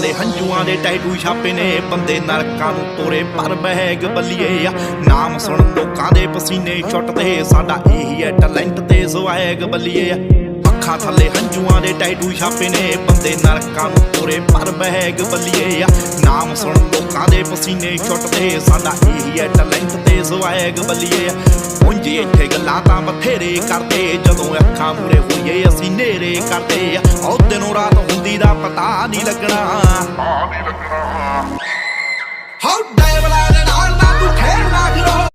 ਥੱਲੇ ਹੰਝੂਆਂ ਦੇ ਟੈਟੂ ਛਾਪੇ ਨੇ ਬੰਦੇ ਨਰਕਾਂ ਨੂੰ ਤੋਰੇ ਪਰ ਬਹਿਗ ਬੱਲੀਏ ਆ ਨਾਮ ਸੁਣ ਲੋਕਾਂ ਦੇ ਪਸੀਨੇ ਛੁੱਟਦੇ ਸਾਡਾ ਇਹੀ ਹੈ ਟੈਲੈਂਟ ਤੇ ਸਵੈਗ ਬੱਲੀਏ ਆ ਅੱਖਾਂ ਥੱਲੇ ਹੰਝੂਆਂ ਦੇ ਟੈਟੂ ਛਾਪੇ ਨੇ ਬੰਦੇ ਨਰਕਾਂ ਨੂੰ ਤੋਰੇ ਪਰ ਬਹਿਗ ਬੱਲੀਏ ਆ ਨਾਮ ਸੁਣ ਲੋਕਾਂ ਦੇ ਪਸੀਨੇ ਛੁੱਟਦੇ ਸਾਡਾ ਇਹੀ ਹੈ ਟੈਲੈਂਟ ਤੇ ਸਵੈਗ ਬੱਲੀਏ ਆ ਉਂਝ ਇੱਥੇ ਗੱਲਾਂ ਤਾਂ ਬਥੇਰੇ ਕਰਦੇ ਜਦੋਂ ਅੱਖਾਂ ਮੂਰੇ ਹੋਈਏ ਅਸੀਂ ਨੇਰੇ ਕਰਦੇ ਆ ਉਹ ਦਿਨੋਂ ਰਾਤ ਹੁੰਦੀ ਦਾ ਪਤਾ ਨਹੀਂ ਲੱਗਣਾ ਹਾਉ ਡੈਵਲਾ ਦੇ ਨਾਲ ਨਾ ਤੂੰ ਖੇਡਣਾ ਫਿਰੋ